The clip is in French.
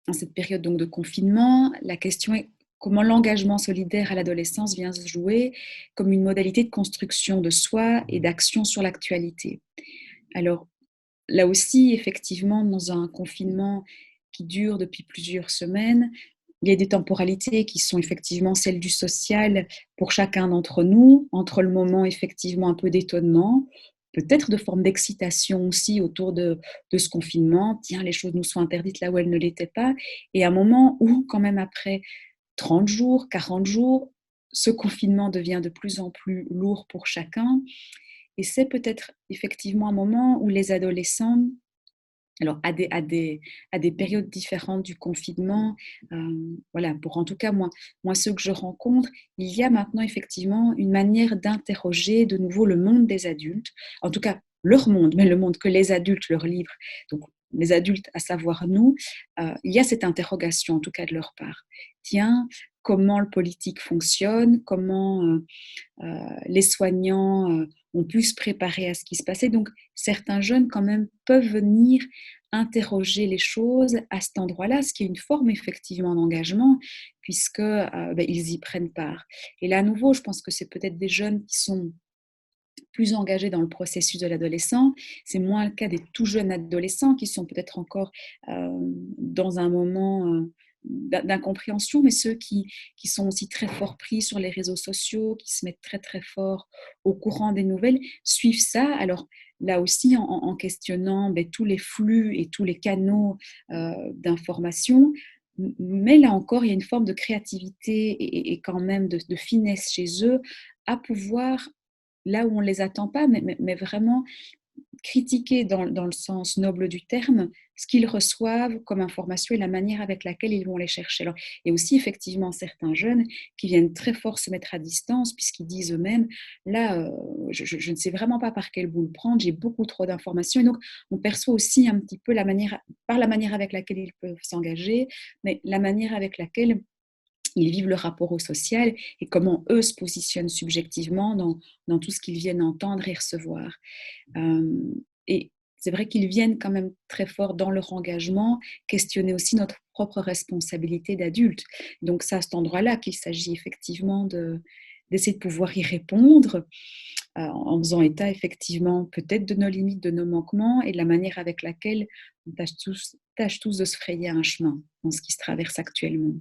en cette période donc de confinement, la question est comment l'engagement solidaire à l'adolescence vient se jouer comme une modalité de construction de soi et d'action sur l'actualité. Alors là aussi, effectivement, dans un confinement qui dure depuis plusieurs semaines, il y a des temporalités qui sont effectivement celles du social pour chacun d'entre nous, entre le moment effectivement un peu d'étonnement, peut-être de forme d'excitation aussi autour de ce confinement. Tiens, les choses nous sont interdites là où elles ne l'étaient pas. Et un moment où, quand même, après 30 jours, 40 jours, ce confinement devient de plus en plus lourd pour chacun. Et c'est peut-être effectivement un moment où les adolescents, alors à des périodes différentes du confinement, voilà, pour en tout cas moi ceux que je rencontre, il y a maintenant effectivement une manière d'interroger de nouveau le monde des adultes, en tout cas leur monde, mais le monde que les adultes leur livrent, donc les adultes, à savoir nous, il y a cette interrogation en tout cas de leur part. Tiens, comment le politique fonctionne, comment les soignants ont pu se préparer à ce qui se passait. Donc, certains jeunes, quand même, peuvent venir interroger les choses à cet endroit-là, ce qui est une forme effectivement d'engagement, puisque ils y prennent part. Et là, à nouveau, je pense que c'est peut-être des jeunes qui sont plus engagés dans le processus de l'adolescent. C'est moins le cas des tout jeunes adolescents qui sont peut-être encore dans un moment d'incompréhension, mais ceux qui sont aussi très fort pris sur les réseaux sociaux, qui se mettent très très fort au courant des nouvelles, suivent ça. Alors là aussi, en questionnant tous les flux et tous les canaux d'information, mais là encore, il y a une forme de créativité et quand même de finesse chez eux à pouvoir là où on ne les attend pas, mais vraiment critiquer dans le sens noble du terme ce qu'ils reçoivent comme information et la manière avec laquelle ils vont les chercher. Alors, il y a aussi effectivement certains jeunes qui viennent très fort se mettre à distance puisqu'ils disent eux-mêmes, là, je ne sais vraiment pas par quel bout le prendre, j'ai beaucoup trop d'informations. Et donc, on perçoit aussi un petit peu par la manière avec laquelle ils peuvent s'engager, mais la manière avec laquelle ils vivent le rapport au social et comment eux se positionnent subjectivement dans tout ce qu'ils viennent entendre et recevoir. Et c'est vrai qu'ils viennent quand même très fort dans leur engagement, questionner aussi notre propre responsabilité d'adulte. Donc c'est à cet endroit-là qu'il s'agit effectivement d'essayer de pouvoir y répondre en faisant état effectivement peut-être de nos limites, de nos manquements et de la manière avec laquelle on tâche tous de se frayer un chemin dans ce qui se traverse actuellement.